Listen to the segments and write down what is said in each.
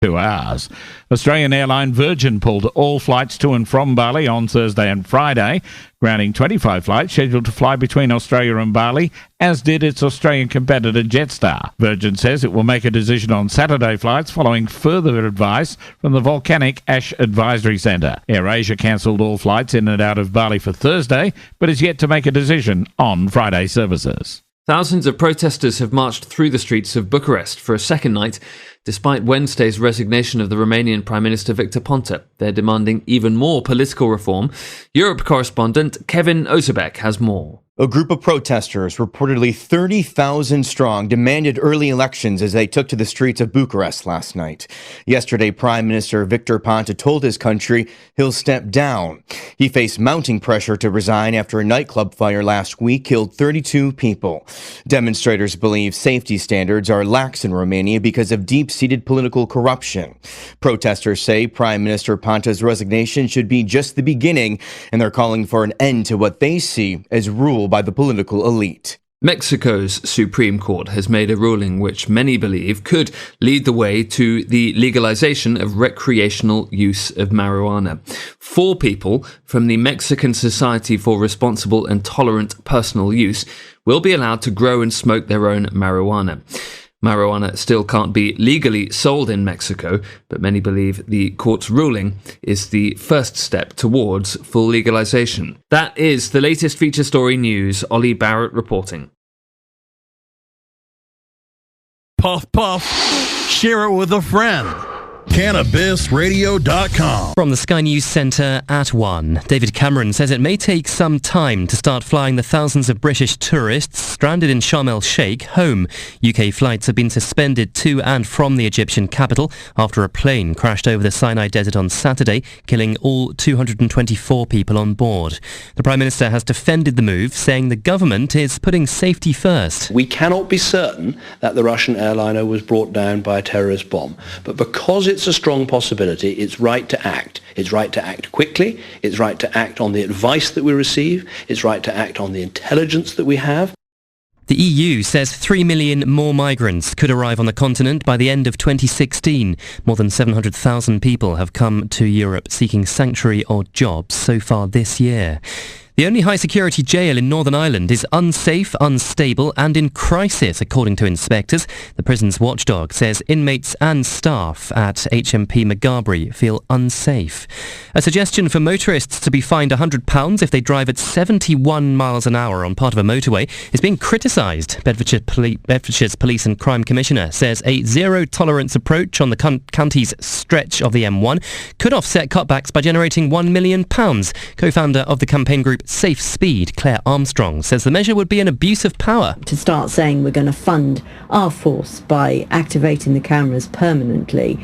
2 hours. Australian airline Virgin pulled all flights to and from Bali on Thursday and Friday, grounding 25 flights scheduled to fly between Australia and Bali, as did its Australian competitor Jetstar. Virgin says it will make a decision on Saturday flights following further advice from the Volcanic Ash Advisory Centre. AirAsia cancelled all flights in and out of Bali for Thursday, but is yet to make a decision on Friday services. Thousands of protesters have marched through the streets of Bucharest for a second night, despite Wednesday's resignation of the Romanian Prime Minister Victor Ponta. They're demanding even more political reform. Europe correspondent Kevin Ozebek has more. A group of protesters, reportedly 30,000 strong, demanded early elections as they took to the streets of Bucharest last night. Yesterday, Prime Minister Victor Ponta told his country he'll step down. He faced mounting pressure to resign after a nightclub fire last week killed 32 people. Demonstrators believe safety standards are lax in Romania because of deep-seated political corruption. Protesters say Prime Minister Ponta's resignation should be just the beginning, and they're calling for an end to what they see as rule by the political elite. Mexico's Supreme Court has made a ruling which many believe could lead the way to the legalization of recreational use of marijuana. 4 people from the Mexican Society for Responsible and Tolerant Personal Use will be allowed to grow and smoke their own marijuana. Marijuana still can't be legally sold in Mexico, but many believe the court's ruling is the first step towards full legalization. That is the latest feature story news. Ollie Barrett reporting. Puff, puff, share it with a friend. CannabisRadio.com. From the Sky News Centre at 1, David Cameron says it may take some time to start flying the thousands of British tourists stranded in Sharm el-Sheikh home. UK flights have been suspended to and from the Egyptian capital after a plane crashed over the Sinai Desert on Saturday, killing all 224 people on board. The Prime Minister has defended the move, saying the government is putting safety first. We cannot be certain that the Russian airliner was brought down by a terrorist bomb, but because it's a strong possibility, it's right to act. It's right to act quickly. It's right to act on the advice that we receive. It's right to act on the intelligence that we have. The EU says 3 million more migrants could arrive on the continent by the end of 2016. More than 700,000 people have come to Europe seeking sanctuary or jobs so far this year. The only high-security jail in Northern Ireland is unsafe, unstable and in crisis, according to inspectors. The prison's watchdog says inmates and staff at HMP Magarbry feel unsafe. A suggestion for motorists to be fined £100 if they drive at 71 miles an hour on part of a motorway is being criticised. Bedfordshire's Police and Crime Commissioner says a zero-tolerance approach on the county's stretch of the M1 could offset cutbacks by generating £1 million. Co-founder of the campaign group Safe Speed, Claire Armstrong, says the measure would be an abuse of power. To start saying we're going to fund our force by activating the cameras permanently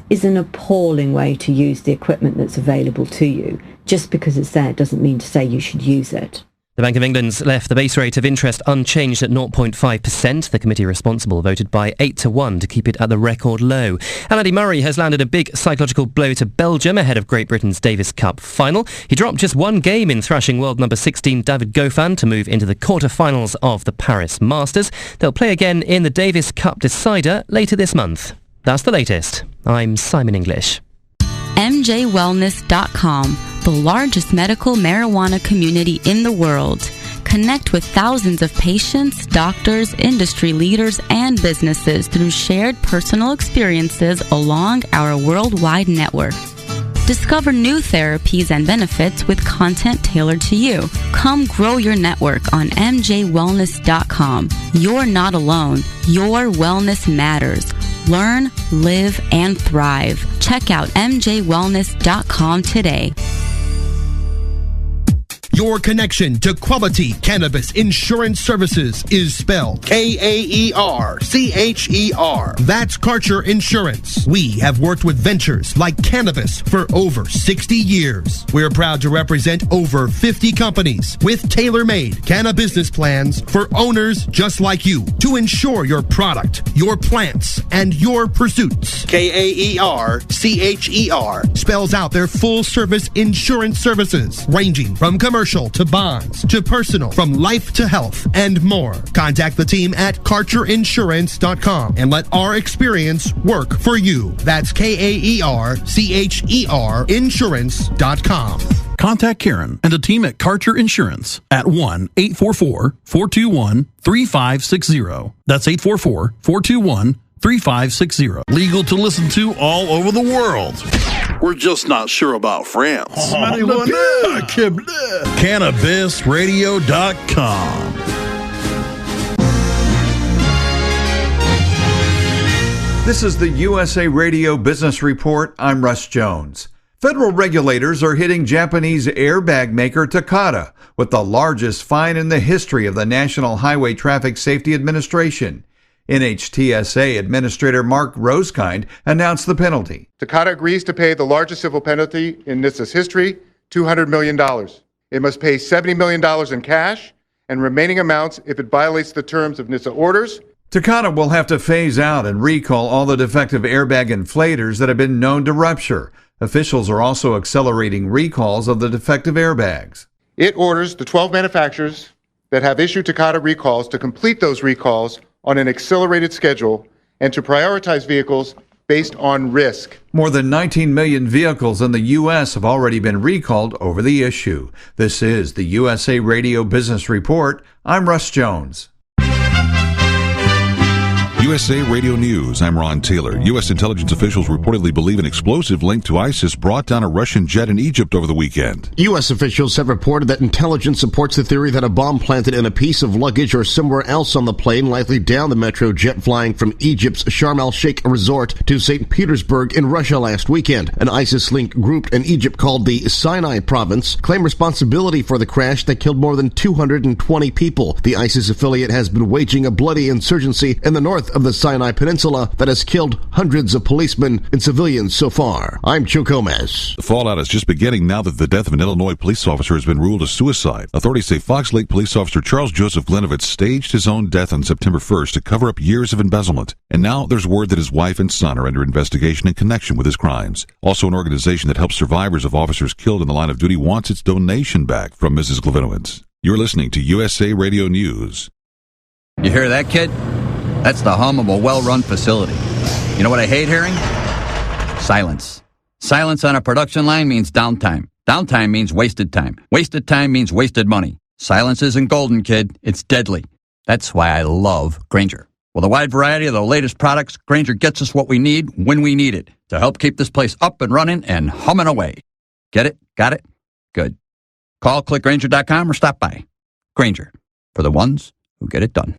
is an appalling way to use the equipment that's available to you. Just because it's there doesn't mean to say you should use it. The Bank of England's left the base rate of interest unchanged at 0.5%. The committee responsible voted by 8-1 to keep it at the record low. And Andy Murray has landed a big psychological blow to Belgium ahead of Great Britain's Davis Cup final. He dropped just one game in thrashing world number 16 David Goffin to move into the quarter-finals of the Paris Masters. They'll play again in the Davis Cup decider later this month. That's the latest. I'm Simon English. MJWellness.com, the largest medical marijuana community in the world. Connect with thousands of patients, doctors, industry leaders, and businesses through shared personal experiences along our worldwide network. Discover new therapies and benefits with content tailored to you. Come grow your network on MJWellness.com. You're not alone. Your wellness matters. Learn, live, and thrive. Check out MJWellness.com today. Your connection to quality cannabis insurance services is spelled K-A-E-R-C-H-E-R. That's Karcher Insurance. We have worked with ventures like cannabis for over 60 years. We're proud to represent over 50 companies with tailor-made cannabis plans for owners just like you to insure your product, your plants, and your pursuits. K-A-E-R-C-H-E-R spells out their full-service insurance services ranging from commercial commercial to bonds to personal, from life to health, and more. Contact the team at KarcherInsurance.com and let our experience work for you. That's KAERCHER Insurance.com. Contact Karen and the team at Karcher Insurance at 1-844-421-3560. That's 844-421-3560. Legal to listen to all over the world. We're just not sure about France. CannabisRadio.com. This is the USA Radio Business Report. I'm Russ Jones. Federal regulators are hitting Japanese airbag maker Takata with the largest fine in the history of the National Highway Traffic Safety Administration. NHTSA Administrator Mark Rosekind announced the penalty. Takata agrees to pay the largest civil penalty in NHTSA's history, $200 million. It must pay $70 million in cash and remaining amounts if it violates the terms of NHTSA orders. Takata will have to phase out and recall all the defective airbag inflators that have been known to rupture. Officials are also accelerating recalls of the defective airbags. It orders the 12 manufacturers that have issued Takata recalls to complete those recalls on an accelerated schedule and to prioritize vehicles based on risk. More than 19 million vehicles in the U.S. have already been recalled over the issue. This is the USA Radio Business Report. I'm Russ Jones. USA Radio News, I'm Ron Taylor. U.S. intelligence officials reportedly believe an explosive linked to ISIS brought down a Russian jet in Egypt over the weekend. U.S. officials have reported that intelligence supports the theory that a bomb planted in a piece of luggage or somewhere else on the plane likely downed the Metro jet flying from Egypt's Sharm el-Sheikh resort to St. Petersburg in Russia last weekend. An ISIS-linked group in Egypt called the Sinai Province claimed responsibility for the crash that killed more than 220 people. The ISIS affiliate has been waging a bloody insurgency in the north of the Sinai Peninsula that has killed hundreds of policemen and civilians so far. I'm Joe Gomez. The fallout is just beginning now that the death of an Illinois police officer has been ruled a suicide. Authorities say Fox Lake police officer Charles Joseph Glinovitz staged his own death on September 1st to cover up years of embezzlement. And now there's word that his wife and son are under investigation in connection with his crimes. Also, an organization that helps survivors of officers killed in the line of duty wants its donation back from Mrs. Glinovitz. You're listening to USA Radio News. You hear that, kid? That's the hum of a well-run facility. You know what I hate hearing? Silence. Silence on a production line means downtime. Downtime means wasted time. Wasted time means wasted money. Silence isn't golden, kid. It's deadly. That's why I love Grainger. With a wide variety of the latest products, Grainger gets us what we need when we need it to help keep this place up and running and humming away. Get it? Got it? Good. Call clickgrainger.com or stop by. Grainger, for the ones who get it done.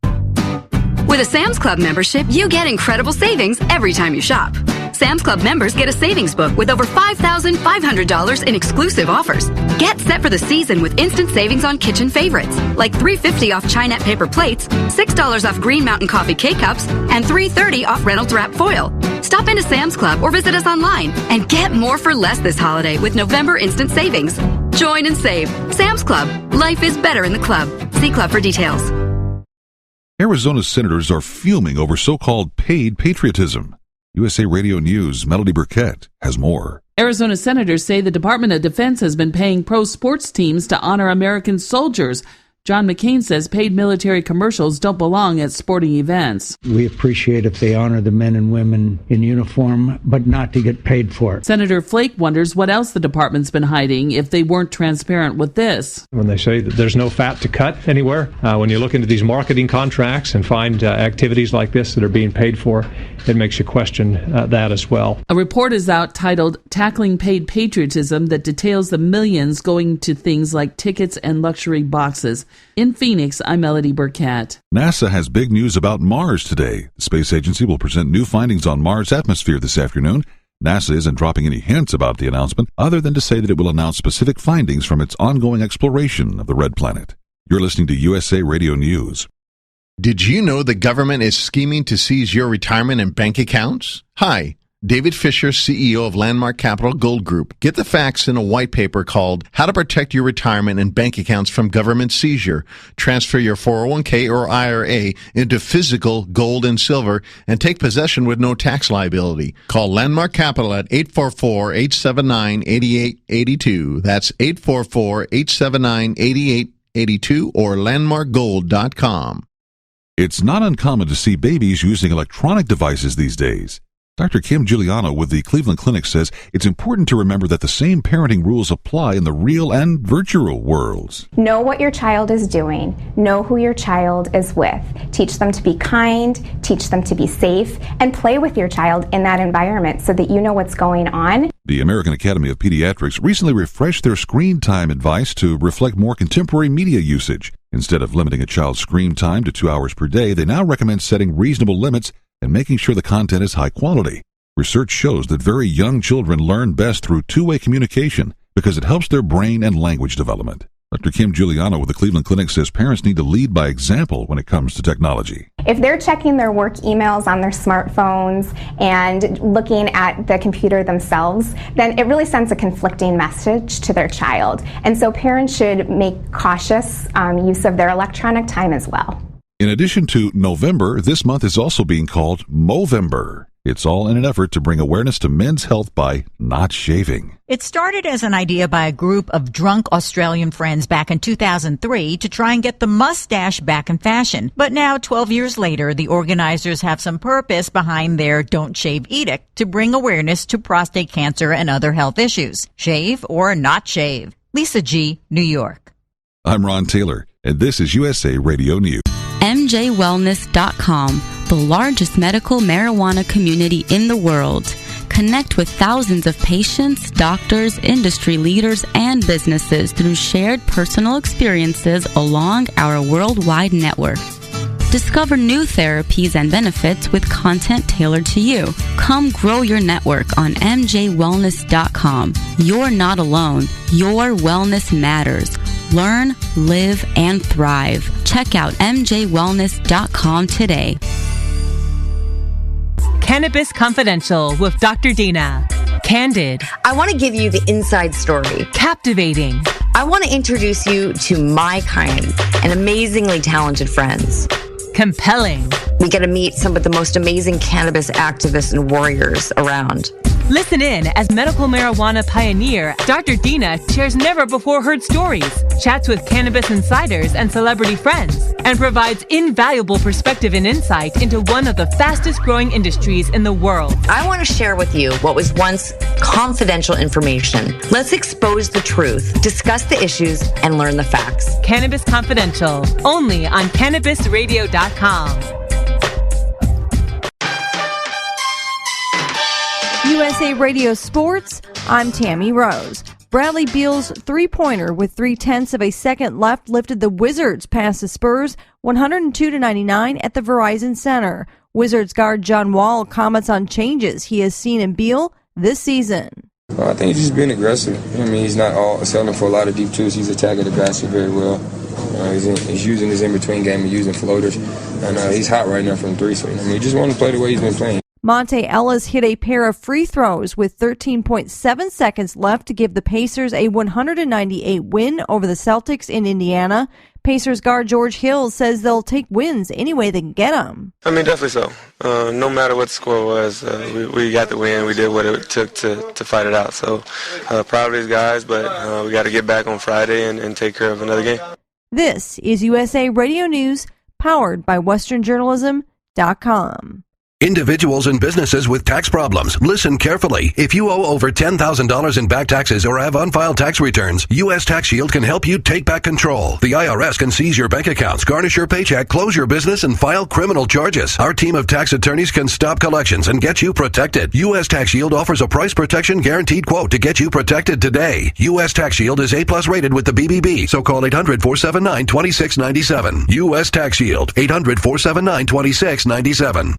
With a Sam's Club membership, you get incredible savings every time you shop. Sam's Club members get a savings book with over $5,500 in exclusive offers. Get set for the season with instant savings on kitchen favorites, like $3.50 off Chinette paper plates, $6 off Green Mountain coffee K-Cups, and $3.30 off Reynolds Wrap foil. Stop into Sam's Club or visit us online and get more for less this holiday with November instant savings. Join and save. Sam's Club. Life is better in the club. See club for details. Arizona senators are fuming over so-called paid patriotism. USA Radio News' Melody Burkett has more. Arizona senators say the Department of Defense has been paying pro-sports teams to honor American soldiers. John McCain says paid military commercials don't belong at sporting events. We appreciate if they honor the men and women in uniform, but not to get paid for it. Senator Flake wonders what else the department's been hiding if they weren't transparent with this. When they say that there's no fat to cut anywhere, when you look into these marketing contracts and find activities like this that are being paid for, it makes you question that as well. A report is out titled Tackling Paid Patriotism that details the millions going to things like tickets and luxury boxes. In Phoenix, I'm Melody Burkett. NASA has big news about Mars today. The space agency will present new findings on Mars' atmosphere this afternoon. NASA isn't dropping any hints about the announcement, other than to say that it will announce specific findings from its ongoing exploration of the red planet. You're listening to USA Radio News. Did you know the government is scheming to seize your retirement and bank accounts? Hi, David Fisher, CEO of Landmark Capital Gold Group. Get the facts in a white paper called How to Protect Your Retirement and Bank Accounts from Government Seizure. Transfer your 401k or IRA into physical gold and silver and take possession with no tax liability. Call Landmark Capital at 844-879-8882. That's 844-879-8882 or landmarkgold.com. It's not uncommon to see babies using electronic devices these days. Dr. Kim Giuliano with the Cleveland Clinic says it's important to remember that the same parenting rules apply in the real and virtual worlds. Know what your child is doing. Know who your child is with. Teach them to be kind, teach them to be safe, and play with your child in that environment so that you know what's going on. The American Academy of Pediatrics recently refreshed their screen time advice to reflect more contemporary media usage. Instead of limiting a child's screen time to 2 hours per day, they now recommend setting reasonable limits and making sure the content is high quality. Research shows that very young children learn best through two-way communication because it helps their brain and language development. Dr. Kim Giuliano with the Cleveland Clinic says parents need to lead by example when it comes to technology. If they're checking their work emails on their smartphones and looking at the computer themselves, then it really sends a conflicting message to their child. And so parents should make cautious use of their electronic time as well. In addition to November, this month is also being called Movember. It's all in an effort to bring awareness to men's health by not shaving. It started as an idea by a group of drunk Australian friends back in 2003 to try and get the mustache back in fashion. But now, 12 years later, the organizers have some purpose behind their Don't Shave edict to bring awareness to prostate cancer and other health issues. Shave or not shave. Lisa G., New York. I'm Ron Taylor, and this is USA Radio News. MJWellness.com, the largest medical marijuana community in the world. Connect with thousands of patients, doctors, industry leaders, and businesses through shared personal experiences along our worldwide network. Discover new therapies and benefits with content tailored to you. Come grow your network on MJWellness.com. You're not alone. Your wellness matters. Learn, live, and thrive. Check out MJWellness.com today. Cannabis Confidential with Dr. Dina. Candid. I want to give you the inside story. Captivating. I want to introduce you to my kind and amazingly talented friends. Compelling. We get to meet some of the most amazing cannabis activists and warriors around. Listen in as medical marijuana pioneer Dr. Dina shares never-before-heard stories, chats with cannabis insiders and celebrity friends, and provides invaluable perspective and insight into one of the fastest-growing industries in the world. I want to share with you what was once confidential information. Let's expose the truth, discuss the issues, and learn the facts. Cannabis Confidential, only on CannabisRadio.com. USA Radio Sports, I'm Tammy Rose. Bradley Beal's three-pointer with 0.3 of a second left lifted the Wizards past the Spurs 102-99 at the Verizon Center. Wizards guard John Wall comments on changes he has seen in Beal this season. I think he's just being aggressive. I mean, he's not all selling for a lot of deep twos. He's attacking the basket very well. He's using his in-between game and using floaters. And he's hot right now from three. So, he just wants to play the way he's been playing. Monte Ellis hit a pair of free throws with 13.7 seconds left to give the Pacers a 198 win over the Celtics in Indiana. Pacers guard George Hill says they'll take wins any way they can get them. I mean, definitely so. No matter what the score was, we got the win. We did what it took to fight it out. So proud of these guys, but we got to get back on Friday and take care of another game. This is USA Radio News, powered by WesternJournalism.com. Individuals and businesses with tax problems, listen carefully. If you owe over $10,000 in back taxes or have unfiled tax returns, U.S. Tax Shield can help you take back control. The IRS can seize your bank accounts, garnish your paycheck, close your business, and file criminal charges. Our team of tax attorneys can stop collections and get you protected. U.S. Tax Shield offers a price protection guaranteed quote to get you protected today. U.S. Tax Shield is A+ rated with the BBB, so call 800-479-2697. U.S. Tax Shield, 800-479-2697.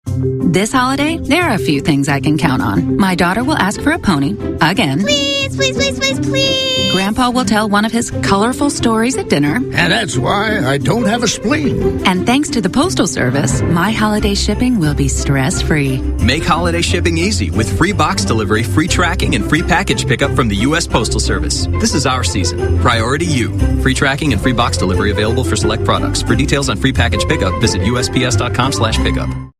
This holiday, there are a few things I can count on. My daughter will ask for a pony, again. Please, please, please, please, please. Grandpa will tell one of his colorful stories at dinner. And that's why I don't have a spleen. And thanks to the Postal Service, my holiday shipping will be stress-free. Make holiday shipping easy with free box delivery, free tracking, and free package pickup from the U.S. Postal Service. This is our season. Priority you. Free tracking and free box delivery available for select products. For details on free package pickup, visit USPS.com/pickup.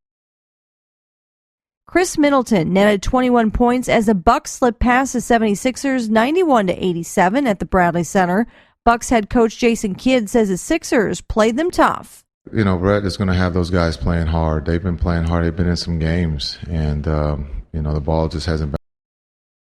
Chris Middleton netted 21 points as the Bucks slipped past the 76ers 91-87 at the Bradley Center. Bucks head coach Jason Kidd says the Sixers played them tough. You know, Brett is going to have those guys playing hard. They've been playing hard. They've been in some games, and, the ball just hasn't been.